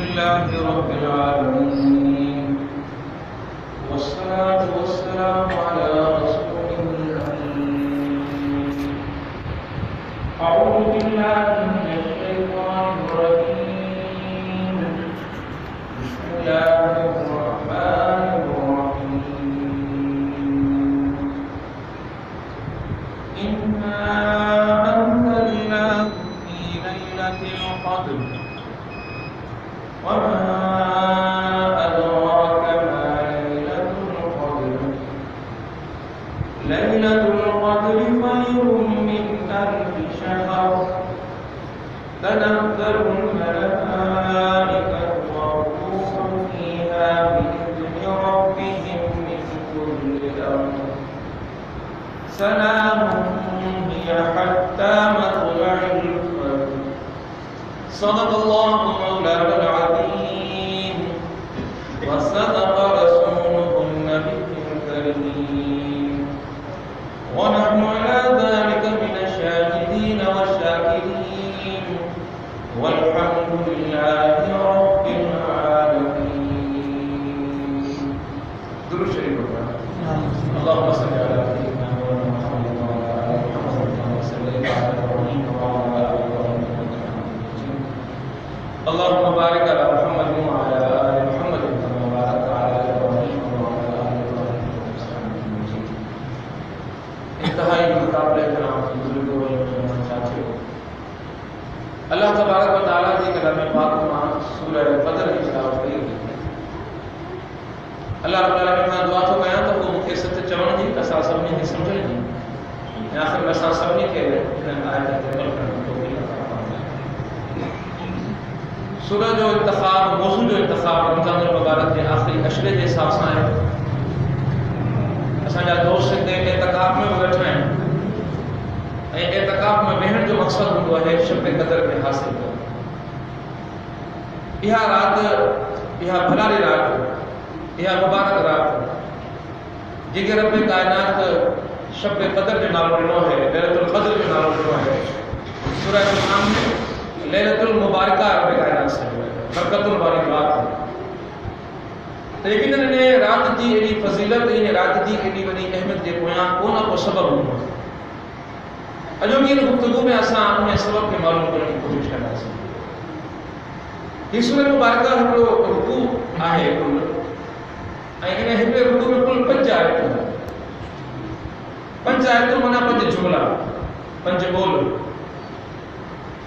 لله رب العالمين والصلاة والسلام على رسوله الأمين. أعوذ بالله من الشيطان الرجيم. بسم الله الرحمن الرحيم. إنا أنزلناه في ليلة القدر وما أدراك ما ليلة القدر. ليلة القدر خير من ألف شهر. تنزل الملائكة والروح فيها بإذن ربهم من كل أمر. سلام هي حتى مطلع الفجر. صدق الله مولانا العظيم وصدق رسوله النبي الكريم ونحن على ذلك من الشاهدين والشاكرين والحمد لله رب العالمين. درود شریف اللهم صل على سيدنا محمد وعلى آل محمد كما صليت على إبراهيم وعلى آل إبراهيم إنك حميد مجيد. اللهم بارك على محمد وعلى آل محمد كما باركت على إبراهيم وعلى آل إبراهيم إنك حميد مجيد. انتہائی مقابل احترام بزرگوں اور ساتھیوں، اللہ تبارک و تعالیٰ کی کلام پاک میں سورہ فجر کی تلاوت کئی گئی ہے. اللہ رب العالمین نے دعا تو کیا تو وہ مکھے سچ چون جی اسا سب نے سمجھے جی آخر میں اسا سب نے کہے ان آیت تے عمل کرنے تو بھی سورہ جو انتخاب موضوع جو انتخاب رمضان المبارک کے آخری عشرے کے حساب سے ہے. اسا جا دوست دے اعتکاف میں بیٹھے ہیں. اعتکاف میں بہن جو مقصد ہوندو ہے شب قدر کے حاصل کرنا. یہ رات یہ بھلاری رات یہ مبارک رات جگہ رب کائنات شب قدر جو نام ڈنو ہے لیلۃ القدر جو نام ڈنو ہے. سورہ الانعام میں لیلۃ المبارکہ رب کائنات سے برکت المبارک رات ہے. لیکن ان رات کی ایڈی فضیلت ان رات کی ایڈی وڈی اہمیت کے پویاں کونا کو سبب ہوں. اجو کی گفتگو میں اساں ان سبب کے معلوم کرنے کی کوشش کرنا ہے. یہ سورہ مبارکہ ہمارو رکوع ہے کل ان ہکڑے رکوع میں کل 5 آیتوں 5 آیتوں مانا 5 جملہ 5 بول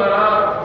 تعالی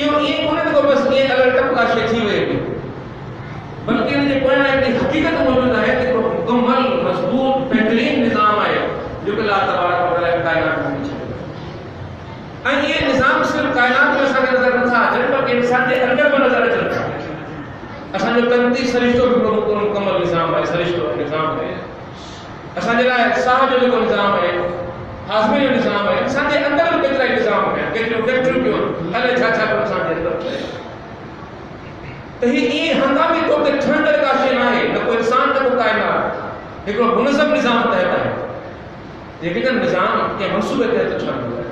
یہ کونے کو بس یہ الگ ٹپکا شے تھی وے بلکہ ان کے پوائنا ایک حقیقت موجود ہے کہ مکمل مضبوط بہترین نظام ہے جو کہ اللہ تبارک و تعالی کائنات میں ہے. اور یہ نظام صرف کائنات میں سارے نظر نہ تھا جن پر انسان کے اندر میں نظر چلتا ہے. اساں جو تنتی سرشتوں بھی مکمل نظام ہے سرشتوں کا نظام ہے. اساں جو ساہ جو نظام ہے ہاضمے جو نظام ہے انسان کے اندر میں کتنا نظام ہے کہ فیکٹری کیوں اللہ چھا چھا پر انسان کے اندر ہے. تو یہ ہنگامی طور تے ٹھنڈر کا شے نہ ہے نہ کوئی انسان نہ کوئی کائنات ایک منظم نظام تحت ہے. لیکن نظام کے منصوبے تحت چل رہا ہے.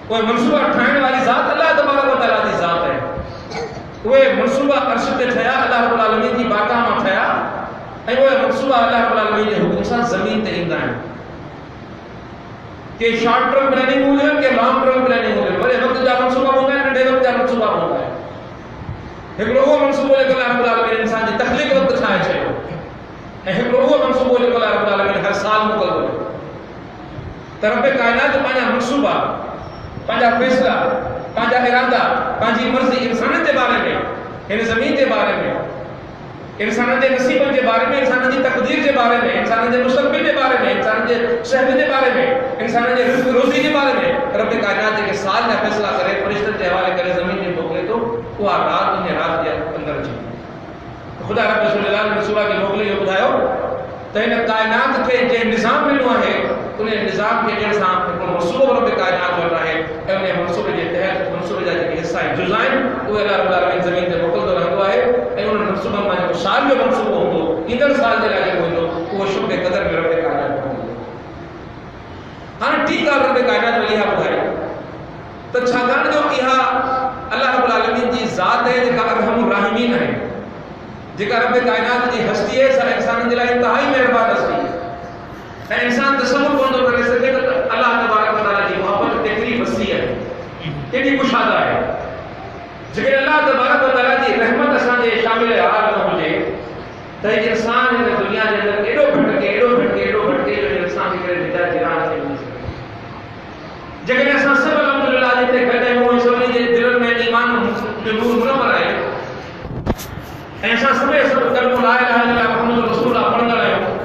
کوئی منصوبہ ٹھائن والی ذات اللہ تبارک و تعالی کی ذات ہے. وہ منصوبہ عرش تے ٹھیا اللہ رب العالمین کی بارگاہ میں ٹھیا اے وہ منصوبہ اللہ رب العالمین کے حکم سے زمین تے ایندا ہے کہ شارٹ ٹرم پلاننگ ہو ہے کہ لانگ ٹرم پلاننگ ہو ہے. بڑے وقت جا منصوبہ ہوتا ہے نڈے وقت جا منصوبہ ہوتا ہے. ایک لوگوں منصوبہ لے کر اللہ رب العالمین انسان کی تخلیق وقت ٹھائے چھے ایک لوگوں منصوبہ لے کر اللہ رب العالمین ہر سال مقرر ہے. رب کائنات پانجا منصوبہ پانجا فیصلہ پانجا ارادہ پانجی مرضی انسان کے بارے میں ان زمین کے بارے میں انسان کے نصیبوں کے بارے میں انسان کی تقدیر کے بارے میں انسان کے مستقبل کے بارے میں انسان کے شہر کے بارے میں انسان کے رزق روزی کے بارے میں رب کائنات کے سال کا فیصلہ کرے فرشتوں کے حوالے کرے زمین میں موکلے تو وہ رات انہیں رات کے اندر چاہیے. خدا رب صلی اللہ علیہ وسلم کے موکلے یہ بتاؤ تو ان کائنات کے جو نظام ملو ہے انہیں نظام کے نظام منصوبہ رب کائنات ہو رہا ہے انہیں منصوبے کے تحت منصوبے کے حصہ ڈیزائن وہ اللہ رب العالمین زمین سے موکل تو رہا ہے انہیں منصوبہ میں سال جو منصوبہ ہو تو ادھر سال کے لگے ہو تو وہ شب قدر میں رب کائنات ہو. ہاں ٹھیک ہے رب کائنات میں یہ بتائے تو چھاگان جو یہاں اللہ رب العالمین کی ذات ہے جکا ارحم الراحمین ہے جکا رب کائنات کی ہستی ہے سر انسان دل انتہائی مہربان ہستی ہے. انسان تصور کون تو کرے سکے تو اللہ تبارک و تعالی کی محبت کتنی وسیع ہے کتنی کشادہ ہے. جکہ اللہ تبارک و تعالی کی رحمت اساں دے شامل حال نہ ہو جائے تو ایک انسان ان دنیا کے اندر ایڈو بھٹکے جو انسان کی کرے ہدایت کی راہ سے مل سکے. جکہ اساں سب الحمدللہ جتے کہتے ہیں سب کے دل میں ایمان جو نور منور ہے ایسا سب کلمہ لا الہ الا اللہ محمد رسول اللہ پڑھنا رہے ہو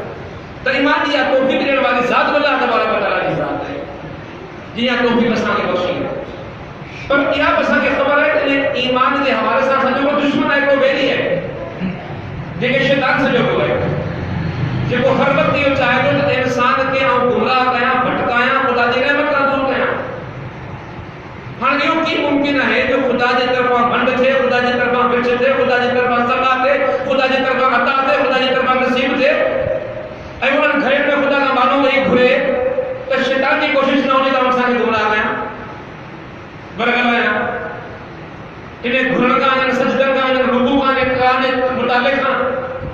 تو ایمان دیا توفیق دینے والی ذات اللہ تبارک و تعالی کی ذات ہے جی توفیق اساں کے بخشی ہے. پر کیا بسا کی خبر ہے کہ ایمان کے حوالے سے سمجھو کو دشمن ہے کو ویلی ہے جے شیطان سے جو ہے جے کو ہر وقت یہ چاہے تو انسان کے گمراہ کیا بھٹکایا خدا دی رحمت کا دور کیا. ہاں یہ کی ممکن ہے جو خدا کی طرفاں بند تھے خدا کی طرفاں بچ تھے خدا کی طرفاں سزا تھے خدا کی طرفاں عطا تھے خدا کی طرفاں نصیب تھے اے انہاں گھر میں خدا کا مانو وہی گھرے تو شیطان کی کوشش نہ ہونی تو انسان کے گمراہ گیا برگل گیا انہیں گھرن کا انہیں سجدن کا انہیں رکوع کا انہیں متعلق کا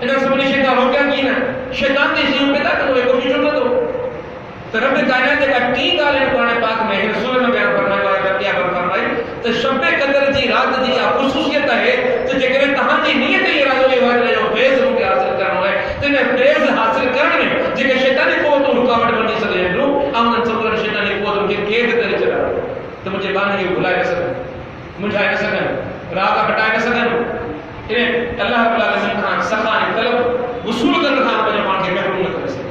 انہیں سبنی شیطان روکیا کی نا شیطان کی شیئوں پہ تھا کہ وہ کوشش نہ تو رب کائنات کا ٹھیک ہے قرآن پاک میں رسول میں بیان فرمائے اور کیا فرمائے تو شب قدر دی رات دی خصوصیت ہے تو جے تہاں دی نیت یہ راز یہ ہے جو فیض رو کے حاصل کرنا ہے تے فیض حاصل کرنے جے شیطانی قوت رکاوٹ بنی سکے نو امن صبر شیطانی قوت کے قید کرے چلا تو مجھے بانے یہ بھلائے نہ سکے مجھائے نہ سکے راہ کا ہٹائے نہ سکے اللہ رب العالمین کا سخا طلب وصول کرنے کا اپنے مان کے محروم نہ کر سکے.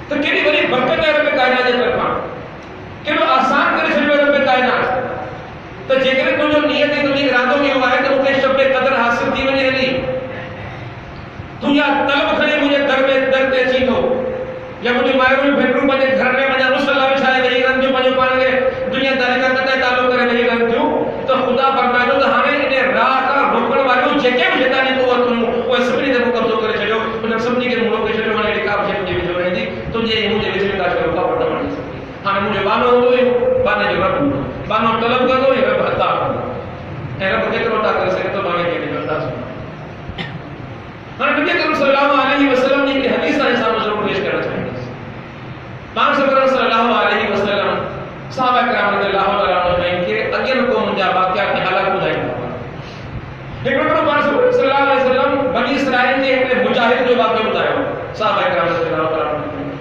تو کیڑی بڑی برکت ہے رب کائنات کے طرفاں کہ وہ آسان کر چھڑے رب کائنات تو جے تو جو نیت ہے تو ارادوں کی ہوا ہے تو وہ شب قدر حاصل تھی ونے نہیں تو یا طلب کھڑے مجھے در میں در تے چی تو یا مجھے مائروں میں بیڈروم میں گھر میں مجھے رسول اللہ چھائے وہی رن جو مجھے پان گے دنیا داری کا قطع تعلق کرے وہی رن جو تو خدا فرمائے تو ہمیں انہیں راہ کا روکن والوں جے کے شیطانی قوت وہ سبری دے قبضہ کرے چھڑو انہاں سبنی کے مولوں کے چھڑو نے لکھا مجھے جو رہی دی تو یہ مجھے وچ کا چھڑو کا پڑھنا نہیں سکتی. ہاں مجھے بانو تو بانے جو رب بانو طلب کر دو یہ رب عطا کر اے رب کتنا عطا کر سکے تو بانے کے لیے عطا سن. ہاں نبی کریم صلی اللہ علیہ وسلم نے ایک حدیث کا حصہ ضرور پیش کرنا چاہیے. مان صلی اللہ علیہ وسلم صحابہ کرام رضی اللہ تعالی عنہ کے اگین کو منجا واقعہ کے حالات بتائیں. ایک مرتبہ صلی اللہ علیہ وسلم بنی اسرائیل کے ایک مجاہد جو واقعہ بتایا صحابہ کرام رضی اللہ تعالی عنہ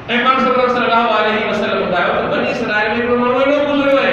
ایمان صلی اللہ علیہ وسلم بتایا تو بنی اسرائیل میں کوئی لوگ گزرے ہوئے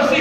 80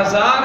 1000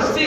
80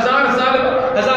1000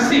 80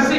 80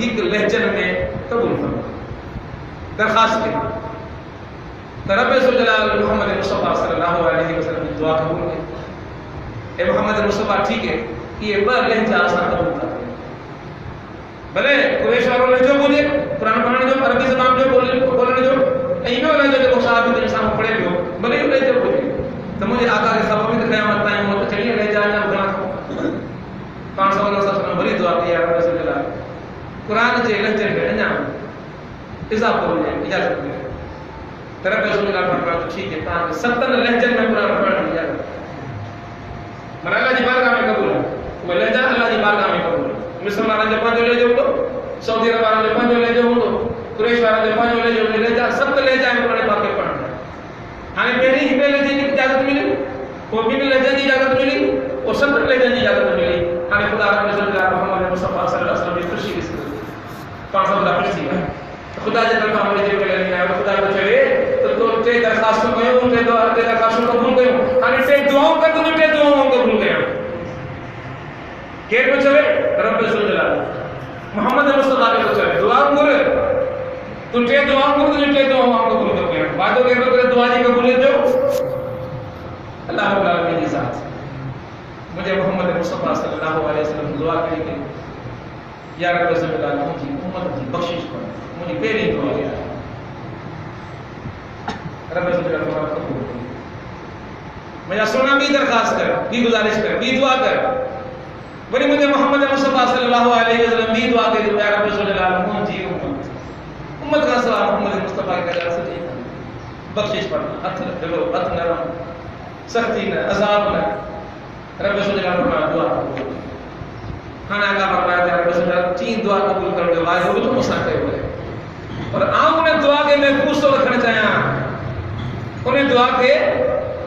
ودھیک لہجن میں قبول فرما درخواست کی تو رب ذوالجلال محمد مصطفیٰ صلی اللہ علیہ وسلم کی دعا قبول کی اے محمد مصطفیٰ ٹھیک ہے یہ بر لہجہ آسان قبول کر بھلے قریش والوں لہجو بولے قرآن پڑھنے جو عربی زبان جو بولنے جو ایمیں لہجو جو صحابی کے انسان پڑھے بھی ہو بھلے یہ لہجو بولے تو مجھے آقا کے خبر بھی قیامت تائیں ہو تو چلیے لہجہ آنا بنا کان صلی اللہ علیہ وسلم بڑی دعا کی رب ذوالجلال قرآن کے لہجے میں انجام اضافہ ہو جائے اجازت ملے تو رب ذوالجلال فرمایا تو ٹھیک ہے تاں 70 لہجن میں قرآن پڑھنے دیا من اللہ جی بارگاہ میں قبول ہے وہ لہجہ اللہ جی بارگاہ میں قبول ہے مصر والے جو پانچ لہجے ہوں سعودی عرب والے جو پانچ لہجے ہوں قریش والے جو پانچ لہجے 7 لہجہ میں قرآن پاک کے پڑھنا ہاں پہلی ہی پہلے لہجے کی اجازت ملی وہ بھی لہجے کی اجازت ملی اور 70 لہجے کی اجازت ملی ہاں خدا رب ذوالجلال محمد مصطفیٰ صلی اللہ علیہ وسلم کی خوشی کی 500 خدا خوشی ہے خدا جے طرف ہماری جو کہ نہیں ہے خدا کو چلے تو تے درخواست کیوں تے درخواست قبول کیوں ہاں تے دعاؤں کر تو تے دعاؤں قبول کیوں کیٹ میں چلے رب ذوالجلال محمد مصطفیٰ کے چلے دعا کرے تو تے دعا کر تو تے دعاؤں قبول کر کیوں باتوں کہ تو دعا جی قبولیت جو اللہ رب العالمین کی ذات مجھے محمد مصطفیٰ صلی اللہ علیہ وسلم دعا کرے کہ یا رب ذوالجلال مجھے امت کی بخشش کر مجھے پہلی دعا کیا رب ذوالجلال فرمایا قبول کر مجھے سونا بھی درخواست کر بھی گزارش کر بھی دعا کر بڑی مجھے محمد مصطفیٰ صلی اللہ علیہ وسلم بھی دعا کے یا رب ذوالجلال مجھے امت کا سوال محمد مصطفیٰ کا جلال سے بخشش پڑھنا ہتھ دلو ہتھ نرم سختی نہ عذاب نہ رب ذوالجلال فرمایا دعا قبول کھانا کا فرمایا کہ رب ذوالجلال 3 دعا قبول کرو گے وعدہ ہو تو مساکے ہوئے اور عام انہیں دعا کے محفوظ تو رکھنا چاہیے انہیں دعا کے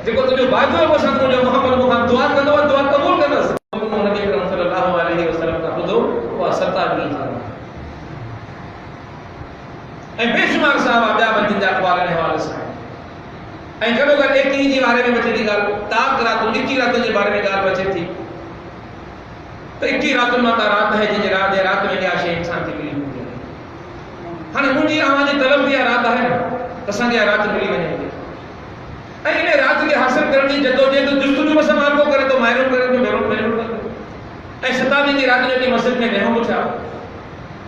جو تجھے وعدہ ہے وہ ساتھ جو محمد مخان دعا کر دو دعا قبول کرنا نبی کریم صلی اللہ علیہ وسلم کا خود وہ ستا بھی تھا اے بے شمار صاحب آبیا بن جنجا اقوال نے حوالے سے اے کدو کر ایک ہی جی بارے میں بچے تھی گال تاک راتوں 21 راتوں کے بارے میں گال بچے تھی تو 21 راتوں میں کا رات ہے جن رات میں کیا شے انسان کی ملی ہوئی ہے ہن مجھے آواز طلب دیا رات ہے تساں دیا رات ملی ونے گی اے انہیں رات کے حاصل کرنی جدوجہد جستجو بس آپ کو کرے تو محروم کرے تو محروم کرے اے 27 کی رات جو مسجد میں رہوں اٹھا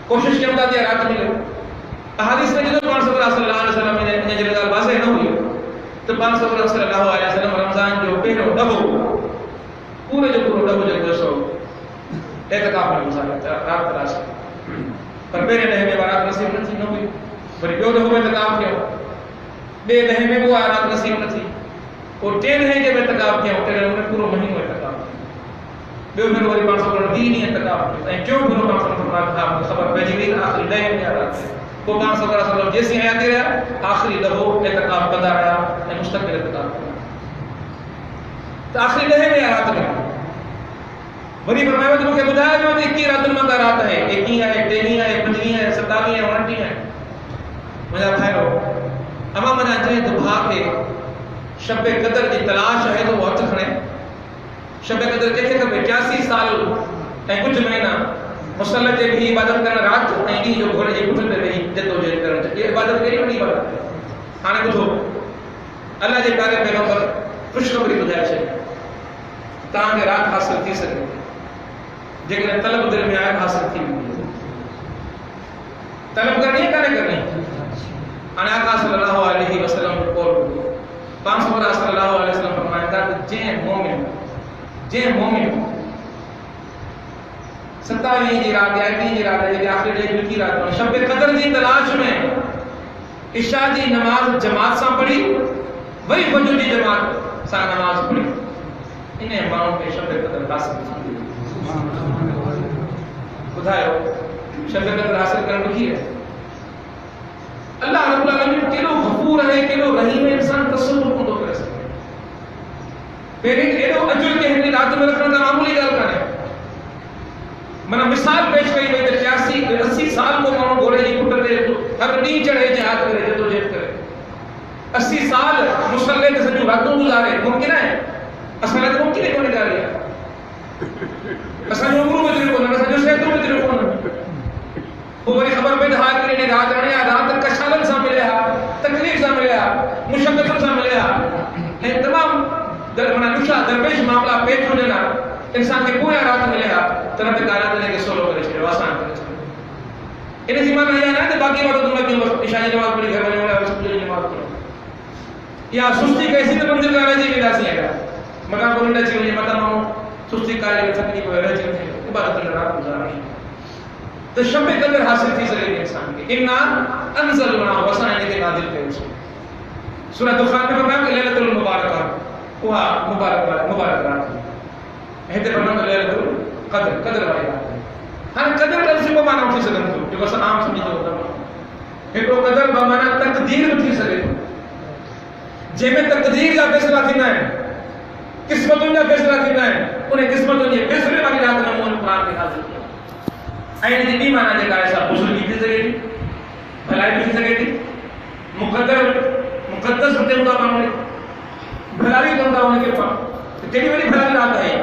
کوشش کیا ہوتا دیا رات ملے احادیث میں جو پانچ صلی اللہ علیہ وسلم نے جلال واضح نہ ہوئی تو پانچ صلی اللہ علیہ وسلم رمضان جو پہلو ڈبو پورے جو جو سو اعتکاف میں گزارا رات تلاش پر پہلے دہے میں بارات نصیب نہ تھی نہ ہوئی پر جو دہو میں اعتکاف کیا بے دہے میں وہ رات نصیب نہ تھی اور ٹین ہے کہ اعتکاف کیا تے نے پورا مہینہ اعتکاف بے میں وری 500 دین اعتکاف اے کیوں گرو 500 خبر پہنچ گئی آخری دہے میں رات کو 500 جیسی حیاتی رہا آخری دہو اعتکاف بندہ رہا مستقبل اعتکاف تو آخری دہے میں رات میں وری فرمایا تو کہ بتایا جو 21 رات میں کا رات ہے 21 ہے 23 ہے 25 ہے 27 ہے 29 ہے مجھے بھائیو اما منا چاہے تو بھا کے شب قدر کی تلاش ہے تو وہ ہاتھ کھڑے شب قدر کہتے کہ 85 سال اے کچھ مہینہ مسلح کے بھی عبادت کرنا رات اے جو گھوڑے جی پٹھن تے رہی جدوجہد کرن یہ عبادت کیڑی وڈی عبادت ہے ہانے ٻڌو اللہ جے پیارے پیغمبر خوشخبری ٻڌائي ڇي تاں کے رات حاصل تھی سگھے جيڪڏهن طلب دل میں آئے حاصل تھی طلب کرنی کرنی ان آقا صلی اللہ علیہ وسلم کو پانچ صلی اللہ علیہ وسلم فرمایا تھا کہ جے مومن 27 جی رات یا 28 جی رات ہے آخری ڈے کی رات شب قدر کی تلاش میں عشاء کی نماز جماعت سے پڑھی وہی فجر کی جماعت سے نماز پڑھی انہیں مانو کے شب قدر حاصل تھی بتاؤ شب قدر حاصل کرنے کی ہے اللہ رب العالمین کیلو غفور ہے کیلو رحیم ہے انسان تصور کو کر سکے پھر ایلو اجر کے ہندی رات میں رکھنا معمولی گل کرے منا مثال پیش کئی وے 85 80 سال کو مانو گھوڑے جی پٹ دے ہر ڈی چڑھے جہاد کرے جدوجہد کرے 80 سال مصلی تے سجو راتوں گزارے ممکن ہے اصل تو ممکن ہے کوئی گل اساں جو عمر میں کو نہ سجو سے تو میں کو وہ بڑی خبر پہ دھا کے لیے رات رہنے رات تک کشالن سا ملے تکلیف سا ملے مشقت سا ملے تمام درمنا نشا درویش معاملہ پیٹ ہو لینا انسان کے پورا رات ملے طرف کائنات نے کے سولو کرے چھڑے آسان کرے چھڑے انہیں زمان نہیں آنا ہے باقی باتوں تم لگی عشاء نماز پڑھی گھر میں والا رسول نماز پڑھو یا سستی کیسی تو منزل کا رہے جی لاسی ہے مقام کو نڈا چیئے مطلب ہم سستی کاری تکلیف رہے چھڑے عبادت اللہ رات گزارنی تو شب قدر حاصل تھی سکے انسان کے انا انزلنا وسائن کے نازل کرے چھے سورہ دخان میں فرمایا کہ لیلۃ المبارکہ وہ مبارک رات ہے تے فرمایا لیلۃ القدر قدر والی رات ہر قدر لفظ کو معنی اٹھی سکن تو جو بس عام سمجھو ہوتا ہے ایک قدر بمعنی تقدیر اٹھی سکے تو جے میں تقدیر کا فیصلہ تھینا ہے قسمتوں کا فیصلہ تھینا ہے انہیں قسمتوں کے فیصلے والی رات نمون قرآن میں حاضر کیا این جی بھی معنی جگہ ایسا بزرگی تھی سکے تھی بھلائی تھی سکے تھی مقدس ہوتے ہوتا معنی بھلائی ہوتا ہونے کے پاس تیری بڑی بھلائی رات ہے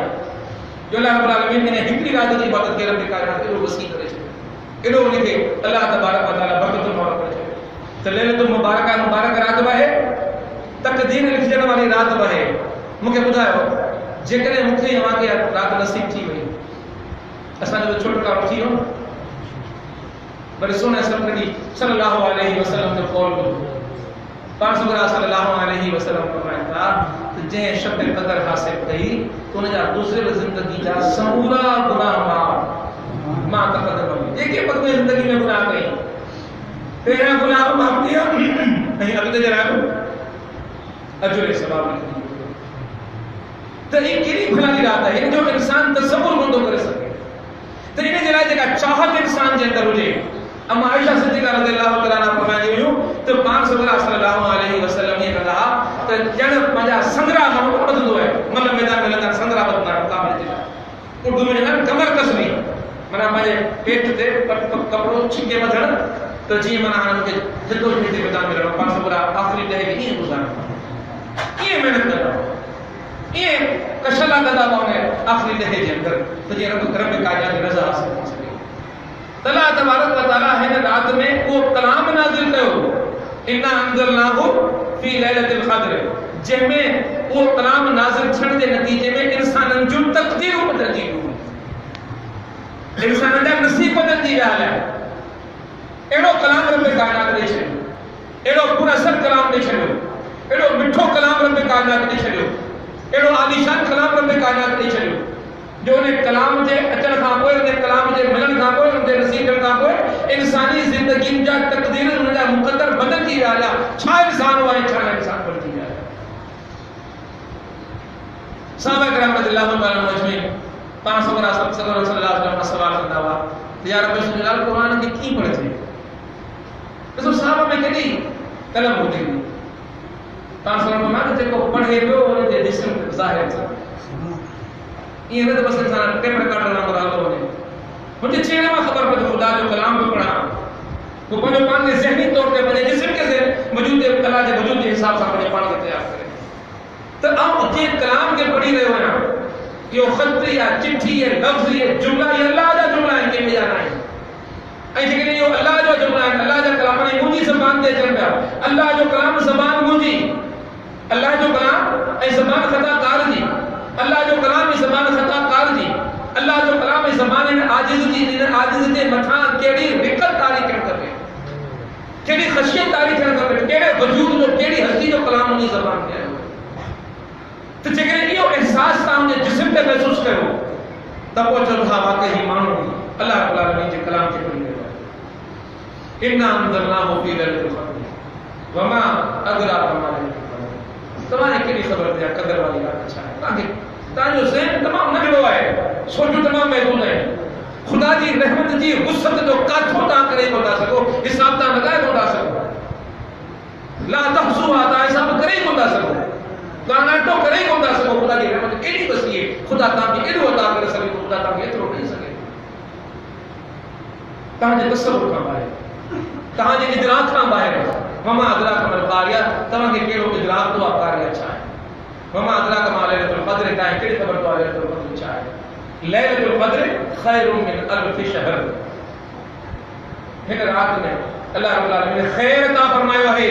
جو اللہ رب العالمین نے ہکری رات کی عبادت کے رب کائنات کے وسیع کرے چھے انہوں نے کہ اللہ تبارک و تعالی برکت المبارک کرے چھے تو لیلۃ المبارکہ مبارک رات ہے تقدیر لکھنے والی رات ہے مجھے بتاؤ جے کرے مکھے وہاں کے رات نصیب تھی وئی اساں جو چھوٹا کام تھی ہو بڑے سونے صلی اللہ علیہ وسلم نے قول کو پانچ سو صلی اللہ علیہ وسلم فرمایا تھا کہ جے شب قدر حاصل کئی تو نے جا دوسرے زندگی جا سمورا گناہ ما تقدم ایک ایک وقت میں زندگی میں گناہ کئی پہلا گناہ معاف کیا نہیں ابھی تو جرا اجر ثواب نہیں تو ایک کیری بھلائی رات ہے جو انسان تصور بندو کر سکے تو انہیں جرا جگہ چاہت انسان کے اندر ہو جائے اما عائشہ صدیقہ رضی اللہ تعالیٰ عنہ فرمائی ہوئی تو پانچ صلی اللہ علیہ وسلم یہ کہا تو جن مجا سنگرا ہم کو بدلو ہے مطلب میدان میں لگا سنگرا بدلنا کام دیتا اردو میں جنہاں کمر کسنی منا مجھے پیٹ دے کپڑوں چھکے بدھڑ تو جی منا ہم کے جدو جھیتے میدان میں لگا پانچ صلی آخری دہے گی یہ گزارا یہ محنت کر رہا ہوں یہ کشلہ دادا باؤں آخری دہے جی اندر تو یہ رب کائنات رضا حاصل کر سکے اللہ تبارک و تعالی ہے رات میں وہ کلام نازل کرو انا انزلناہ فی لیلۃ القدر جن میں وہ کلام نازل چھڑ دے نتیجے میں انسان جو تقدیر کو بدل دی انسان دا نصیب بدل دی رہا ہے ایڑو کلام رب کائنات نے چھڑو ایڑو پورا سر کلام نے چھڑو ایڑو مٹھو کلام رب کائنات نے چھڑو ایڑو عالیشان کلام رب کائنات نے چھڑو جو انہیں کلام جے اچھل کھا پوئے انہیں کلام جے ملن کھا پوئے انہیں نصیب کر کھا پوئے انسانی زندگی جا تقدیر انہیں جا مقدر بدل کی رہا ہے چھا انسان ہوا ہے چھا انسان بڑھتی رہا ہے صحابہ کرام رضی اللہ عنہ مجمعین پانچ سو برا صلی اللہ علیہ وسلم سوال کرتا ہوا یا رب سبحانہ قرآن کی کی پڑھے تھے تو صحابہ میں کہتی طلب ہوتی ہوئی پانچ سو برا کہ کو پڑھے پہ انہیں جسم ظاہر تھا یہ نہیں تو بس انسان پیپر کاٹ رہا کرا لو نے مجھے چہرے میں خبر پہ خدا جو کلام پہ پڑھا وہ پنجو پان نے ذہنی طور پہ مجھے جسم کے ذہن وجود اللہ کے وجود کے حساب سے مجھے پان کے تیار کرے تو اب یہ کلام کے پڑھی رہے ہوئے ہیں یہ خط یا چٹھی یا لفظ یا جملہ یہ اللہ کا جملہ ہے کہ میں جانا ہے ایسے کہ یہ اللہ جو جملہ ہے اللہ کا کلام ہے مجھے زبان دے چل گیا اللہ جو کلام زبان مجھے اللہ جو کلام اے زبان خطا کار دی اللہ جو کلام زبان خطا کار دی اللہ جو کلام زبان عاجز دی عاجز دے مٹھان کیڑی رکت تاریخ کرے کیڑی خشیت تاریخ کرے کیڑے وجود جو کیڑی ہستی جو کلام انہی زبان دے تو جگر یہ احساس تھا انہیں جسم پہ محسوس کرو تب وہ جب ہوا کہیں مانو گی اللہ رب العالمین کے کلام کے پڑھی گئے اِنَّا أَنزَلْنَاهُ فِي لَيْلَةِ الْقَدْرِ وَمَا أَدْرَاكَ مَا لَيْلَةُ الْقَدْرِ تمہاری کیڑی خبر دیا قدر والی رات اچھا ہے تاکہ تاکہ ذہن تمام نگڑو ہے سوچو تمام محدود ہے خدا جی رحمت جی غصت جو کاتھوں تا کرے کو دا سکو حساب تا لگائے کو دا سکو لا تحصوها تا حساب کرے کو دا سکو کانٹو کرے کو دا سکو خدا جی رحمت ایڈی وسیع ہے خدا تا بھی ایڈو عطا کر سکے خدا تا بھی اترو نہیں سکے تاں جے تصور کا باہر تاں جے ادراک کا باہر وما ادراک ما القاریہ تاں کے کیڑو ادراک تو قاریہ اچھا ہے وما ادراک ما لیلۃ القدر کا کیڑی خبر تو لیلۃ القدر اچھا ہے لیلۃ القدر خیر من الف شہر ہن رات میں اللہ رب العالمین خیر عطا فرمایا ہے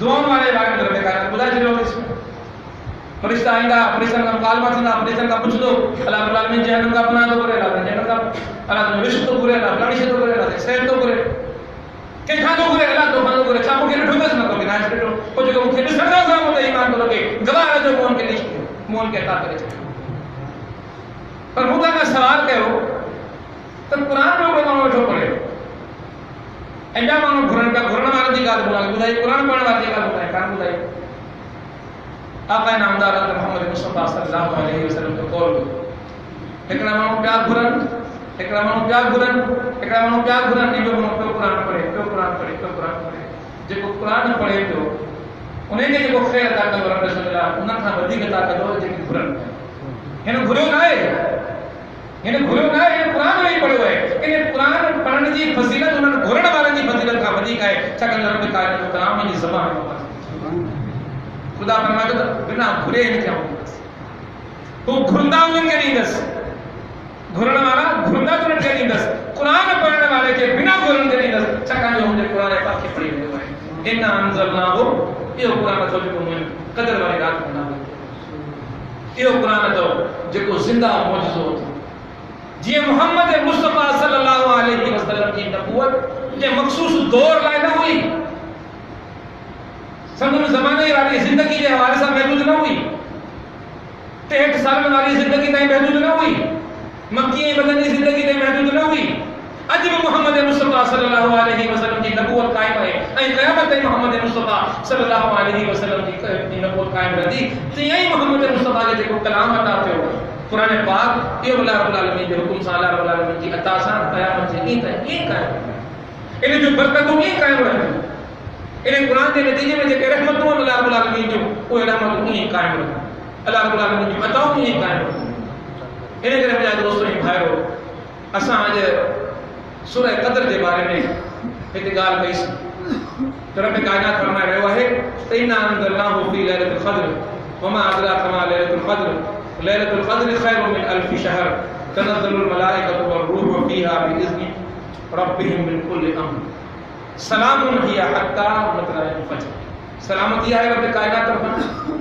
دعاؤں والے بارے میں رب کائنات بتا چلو اس میں فرشتہ آئندہ فرشتہ کا مکالمہ تھا فرشتہ کا پوچھ دو اللہ رب العالمین جہنم کا پناہ تو کرے اللہ جہنم کا اللہ رزق تو کرے اللہ فلانی تو کرے اللہ صحت تو کرے کہ کھانو کرے اللہ تو کھانو کرے چاپو کے ٹھوکس نہ کو ناش ٹو کو جو مکھے سردا سا مت ایمان کرو کہ گواہ جو کون کے لیے مون کے عطا کرے پر مدہ کا سوال کہو تو قرآن میں کوئی مانو پڑے ایڈا مانو گھرن والا دی گل بولا بتائی قرآن پڑھنے والی گل بتائی کان بتائی آقا نامدار حضرت محمد مصطفیٰ صلی اللہ علیہ وسلم کو قول ایکڑا مانو پیار گھرن ایکڑا مانو پیار گھرن نہیں مانو قرآن پڑھے جو قرآن پڑھے تو انہیں کے جو خیر عطا کرو رب رسول اللہ انہاں کا وڈی عطا کرو جو گھرن ہن گھرو نہ ہے قرآن نہیں پڑھو ہے کہ قرآن پڑھنے کی فضیلت انہاں گھرن والے کی فضیلت کا وڈی ہے چکن رب کائنات کلام کی زبان خدا فرماتا ہے بنا گھرے نہیں کیا تو گھرنا ان کے نہیں دس گھرنا والا گھرنا تو ان کے نہیں دس قرآن پڑھنے والے کے بنا گھرن کے نہیں دس چکن جو مجھے قرآن پاک کی پڑھی ہوئے ہیں ان انزلناہ یہ قرآن تو جو میں قدر والی رات بنا یہ قرآن تو جو زندہ معجزہ جی محمد مصطفیٰ صلی اللہ علیہ وسلم کی نبوت یہ مخصوص دور لائے نہ ہوئی سمجھو زمانے والی زندگی کے حوالے سے محدود نہ ہوئی 63 سال والی زندگی نہیں محدود نہ ہوئی مکی مدنی زندگی نہیں محدود نہ ہوئی اج بھی محمد مصطفیٰ صلی اللہ علیہ وسلم کی نبوت قائم ہے اے قیامت میں محمد مصطفیٰ صلی اللہ علیہ وسلم کی نبوت قائم رہی تو یہی محمد مصطفیٰ کے جو کلام عطا تھے قرآن پاک یہ اللہ رب العالمین کے حکم سے اللہ رب العالمین کی عطا سے قیامت سے یہ قائم ہے انہیں جو برکتوں یہ قائم رہے انہیں قرآن کے نتیجے میں جو رحمتوں اللہ رب العالمین جو وہ رحمتوں یہ قائم رہے اللہ رب العالمین کی عطاؤں یہ قائم رہے انہیں کہ میرے دوستوں ہی بھائیو اساں آج سورہ قدر کے بارے میں ایک گال کہی تو رب کائنات فرما رہا ہے اِنَّا أَنزَلْنَاهُ فِي لَيْلَةِ الْقَدْرِ وَمَا أَدْرَاكَ مَا لَيْلَةُ الْقَدْرِ لَيْلَةُ الْقَدْرِ خَيْرٌ مِنْ أَلْفِ شَهْرٍ تَنَزَّلُ الْمَلَائِكَةُ وَالرُّوحُ فِيهَا بِإِذْنِ رَبِّهِمْ مِنْ كُلِّ أَمْرٍ سلام هِيَ حَتَّى مَطْلَعِ الْفَجْرِ سلامتی ہے رب کائنات طرف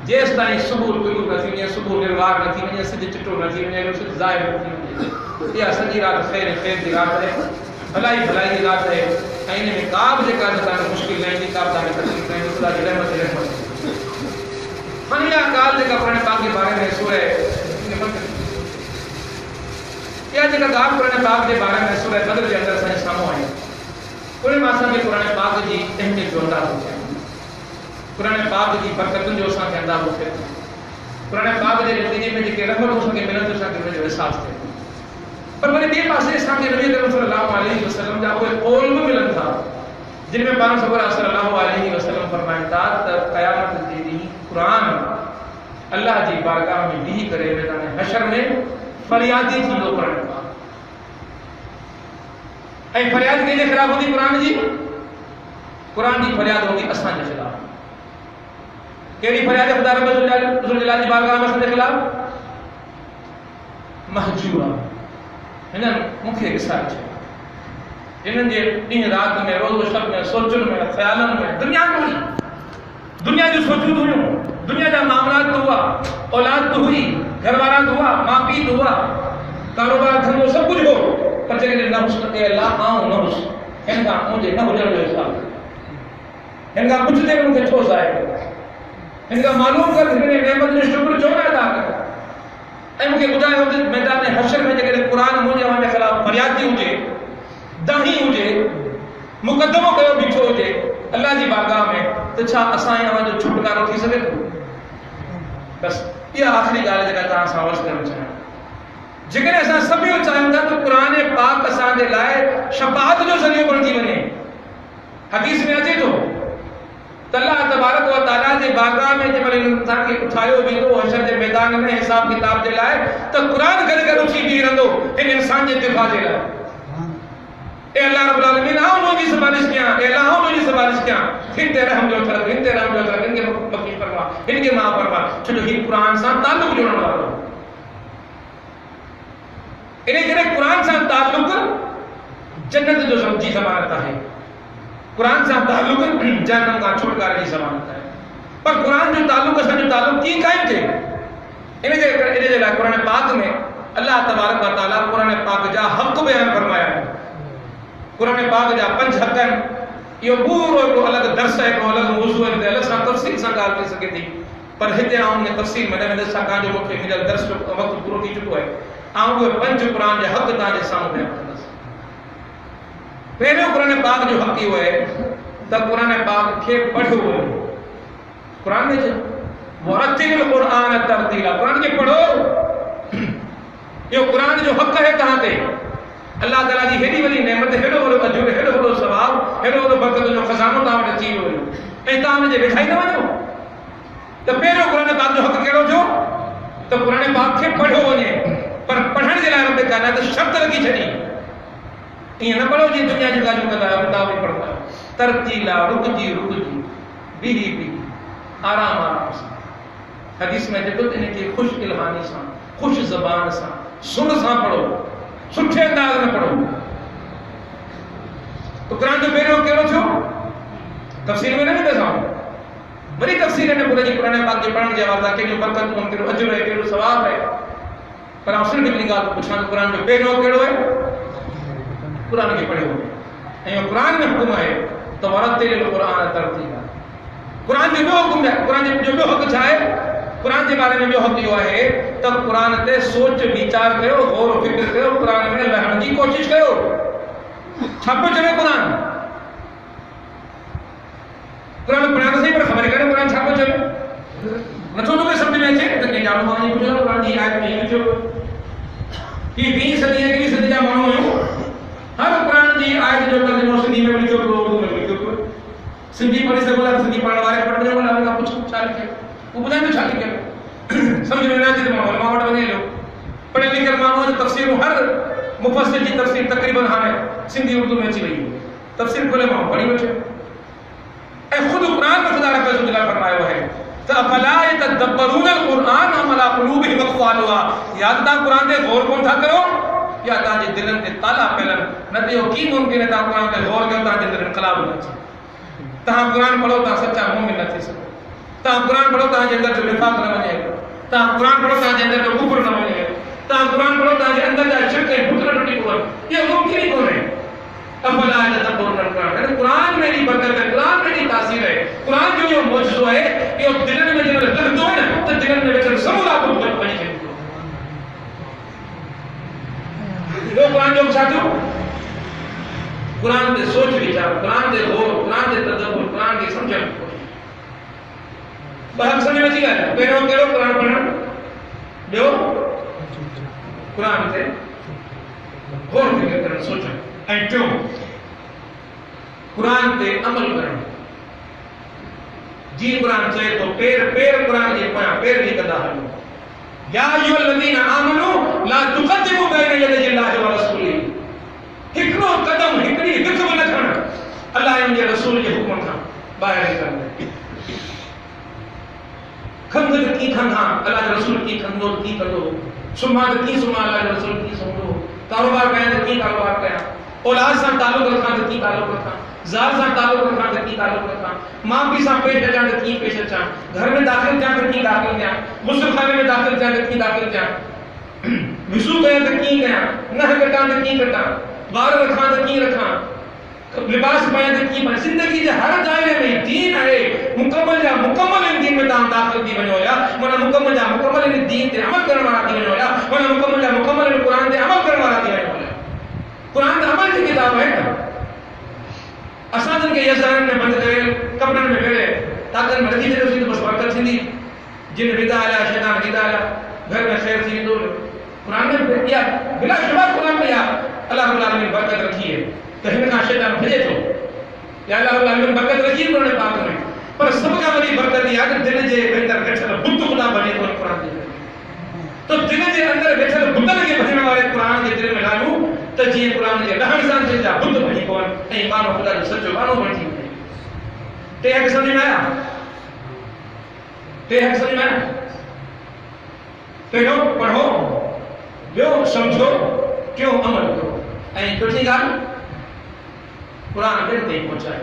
جس تائیں صبح طلوع نہ تھی صبح نروار نہ تھی وجہ سج چٹو نہ تھی وجہ سج ظاہر نہ تھی یا سجی رات خیر خیر دی رات ہے بھلائی بھلائی دی رات ہے اینے میں کاب جے کا نہ مشکل نہیں دی کاب دا تکلیف نہیں خدا کی رحمت رحمت من یا کال جے کا قرآن پاک کے بارے میں سورہ یا جے کا کام قرآن پاک کے بارے میں سورہ قدر کے اندر سے سامو ہے کوئی ماسا کے قرآن پاک جی اہمیت جو انداز ہو جائے قرآن پاک کی برکتوں جو اساں کے انداز ہوتے قرآن پاک کے نتیجے میں جے رحمت ہو سکے ملت ہو سکے جو احساس تھے پر میرے دے پاسے اساں کے نبی کریم صلی اللہ علیہ وسلم جا کوئی قول بھی ملن تھا جن میں پاک صبر صلی اللہ علیہ وسلم فرمائے تا قیامت کے دن قرآن اللہ جی بارگاہ میں بھی کرے میدان حشر میں فریادی تھی لو قرآن پاک اے فریاد کے خلاف ہوتی قرآن جی قرآن کی فریاد ہوتی اساں کے خلاف کیڑی فریاد خدا رب الجلال دی بارگاہ میں اساں خلاف محجورا انہاں مکھے کے ساتھ انہاں جے دن رات میں روز و شب میں سوچن میں خیالن میں دنیا جو سوچو تو دنیا کا معاملات تو ہوا اولاد تو ہوئی گھر والا تو ہوا ماں پی تو ہوا کاروبار دھندو سب کچھ ہو پر جے نہ مستقے اللہ آؤں نہ اس ان کا مجھے نہ ہو جائے حساب ان کا کچھ دے ان کے چھو ظاہر ان کا معلوم کر انہیں نعمت نے شکر جو نہ ادا کر اے مجھے خدا ہے میدان حشر میں جے قرآن مجھے ہمارے خلاف فریادی ہوجے داہی ہوجے مقدموں کیو بیٹھو ہوجے اللہ جی بارگاہ میں تو چھا اساں ہمارا جو چھٹکارو تھی سکے بس یہ آخری گال جگہ تاں سا ورس کرنا چاہیے جگر ایسا سبھی ہو چاہیے ہوتا تو قرآن پاک اساں دے لائے شفاعت جو ذریعہ بنتی بنے حدیث میں اچے تو اللہ تبارک و تعالیٰ دے بارگاہ میں جب انسان کے اٹھائیو بھی تو حشر دے میدان میں حساب کتاب دے لائے تو قرآن گھر گھر اٹھی بھی رہندو ان انسان دے دفاع دے لائے اے اللہ رب العالمین آؤں لوگ جی سبارش کیا اے اللہ آؤں لوگ جی سبارش کیا ان تیرے ہم جو طرف ان تیرے ہم جو طرف ان کے بخش فرما ان کے ماں فرما چھو ہی قرآن سان تعلق جوڑنا والا انہیں کہ قرآن سان تعلق جنت جو سمجھی زمانتا ہے قرآن سے تعلق جہنم کا چھٹکارے کی ضمانت ہے پر قرآن جو تعلق ہے جو تعلق کی قائم تھے انہیں جو قرآن پاک میں اللہ تبارک و تعالیٰ قرآن پاک جا حق بیان فرمایا ہے قرآن پاک جا 5 حق ہیں یہ پورو کو الگ درس ہے کو الگ موضوع ہے الگ سا تفصیل سے گال کر سکے تھی پر ہتے آؤں نے تفصیل میں نے دسا کان جو مکھے مجھے درس وقت پورو کی چکو ہے آؤں وہ 5 قرآن جا حق تاں جے سامنے بیان کرنا پہلے قرآن پاک جو حق ہوئے تب قرآن پاک کے پڑھو ہوئے قرآن میں مرتل القرآن ترتیلا قرآن کے پڑھو یہ قرآن جو حق ہے کہاں تے اللہ تعالیٰ دی ہیڈی ولی نعمت ہیڈو بولو اجور ہیڈو بولو ثواب ہیڈو بولو برکت جو خزانوں تاں وٹا چیز ہوئے اے تاں مجھے بٹھائی نہ وجو تو پہلے قرآن پاک جو حق کہڑو جو تو قرآن پاک کے پڑھو ہوئے پر پڑھن کے لائے رب کہنا ہے تو شرط لگی چھڑی یہ نہ پڑھو جی دنیا جگہ جو کہتا ہے کتاب پڑھتا ہے ترتیلا رک جی بھی آرام آرام سے حدیث میں جب انہیں کہ خوش الہانی سا خوش زبان سا سن سا پڑھو سٹھے انداز میں پڑھو تو قرآن جو پہلے ہو کہڑو چھو تفسیر میں نہیں دیتا ہوں بڑی تفسیر ہے پورے جی قرآن پاک کے پڑھنے جواب دا کہ جو برکت ان کے اجر ہے کہ ثواب ہے پر آپ صرف اپنی گال کو پوچھنا قرآن جو پہلے ہو کہڑو ہے قرآن کے پڑھے ہوئے ہیں قرآن میں حکم ہے تو ورتل القرآن ترتیلا قرآن جو حکم ہے قرآن جو حق چاہے قرآن کے بارے میں جو حق ہوا ہے تب قرآن تے سوچ وچار کرو غور و فکر کرو قرآن میں رہنے کی کوشش کرو چھاپو چلے قرآن پڑھنا تو صحیح پر خبر کرے قرآن چھاپو چلے نہ چھوٹو کے سمجھ میں اچھے تو کہ جانو مانی کچھ نہ قرآن کی آیت میں جو کہ 20 صدی ہے کہ 20 صدی جا مانو ہے ہر قرآن کی آیت جو ترجمہ سندھی میں لکھو اردو میں لکھو سندھی پڑھی سے بولا سندھی پڑھنے والے پڑھنے والا ہمیں کچھ چال کیا وہ بتائیں تو چال کیا سمجھ میں نہ آتی تو علماء وٹ بنے لو پڑھے لکھے مانو جو تفسیر ہر مفسر کی تفسیر تقریباً ہمیں سندھی اردو میں چی رہی ہے تفسیر کھولے مانو پڑھی بچے اے خود قرآن میں خدا رب عزت اللہ فرمایا ہوا ہے فَأَفَلَا يَتَدَبَّرُونَ الْقُرْآنَ أَمْ عَلَىٰ قُلُوبِهِمْ أَقْفَالُهَا یاد تا قرآن دے غور کون تھا کرو یا تا جے دلن تے تالا پہلن نہ تے کی ممکن ہے تا قرآن تے غور کرو تا جے دل انقلاب نہ تھی تا قرآن پڑھو تا سچا مومن نہ تھی سکو تا قرآن پڑھو تا جے اندر جو نفاق نہ بنے تا قرآن پڑھو تا جے اندر جو کفر نہ بنے تا قرآن پڑھو تا جے اندر جو شرک ہے بت نہ ٹوٹی کو یہ ممکن ہی کون ہے افلا يتدبرون القرآن قرآن میں نہیں برکت ہے قرآن میں نہیں تاثیر ہے قرآن جو یہ معجزہ ہے یہ دلن میں جب لگتو ہے نا تو دلن میں بیچر سمولا کو بنی ہے وہ قرآن جو چاہتے ہو قرآن دے سوچ وچار قرآن دے غور قرآن دے تدبر قرآن کی سمجھن بہت سمجھ میں چیز ہے پہلے کہو قرآن پڑھنا دیو قرآن سے غور فکر کرنا سوچنا and کیوں قرآن تے عمل کرنا جی قرآن چاہے تو پیر قرآن یہ پایا پیر نہیں کدا ہے یا ایھا الذین آمنوا لا تقدموا بین یدی اللہ و رسولہ ہکڑو قدم ہکڑی دکھ نہ کھنا اللہ ان کے رسول کے حکم تھا باہر نکلنے کھند کی کھندا اللہ کے رسول کی کھندو کی کھندو سماد کی سما اللہ کے رسول کی سمو کاروبار میں کی کاروبار کیا اولاد سے تعلق رکھنا تو کی تعلق رکھنا زار سے تعلق رکھنا تو کی تعلق رکھنا ماں بھی سے پیش جان تو کی پیش جان گھر میں داخل جان تو کی داخل جان غسل خانے میں داخل جان تو کی داخل جان وضو کرے تو کی گیا نہ کٹا تو کی کٹا بال رکھنا تو کی رکھنا لباس پہنے تو کی پہنے زندگی کے ہر دائرے میں دین ہے مکمل ان دین میں تام داخل دی بنو یا منا مکمل ان دین تے عمل کرنے والا دی بنو یا منا مکمل ان قرآن تے عمل کرنے والا دی بنو یا قرآن تے عمل کی کتاب ہے نا اساتن کے یزارن میں بند کرے کپڑن میں بھیڑے تاکہ نتیجے سے تو بس برکت تھیندی جن ودا علی شیطان ودا علی گھر میں خیر تھی تو قرآن میں یا بلا شبہ قرآن میں یا اللہ رب العالمین برکت رکھی ہے کہیں کا شیطان بھیجے تو یا اللہ رب العالمین برکت رکھی قرآن پاک میں پر سب کا بڑی برکت یہ اگر دل جے بہتر بیٹھل بت خدا بنے تو قرآن دے تو دل جے اندر بیٹھل بت کے بھجن والے قرآن کے دل میں لاگو تو جی قرآن کے لہن انسان سے جا بت بنی کون ایمان خدا جو سچو مانو بنتی ہے تے ہے کہ سمجھ میں آیا تے ہے کہ سمجھ میں آیا پہلو پڑھو بیو سمجھو کیوں عمل کرو این چھوٹی گال قرآن پھر نہیں پہنچائے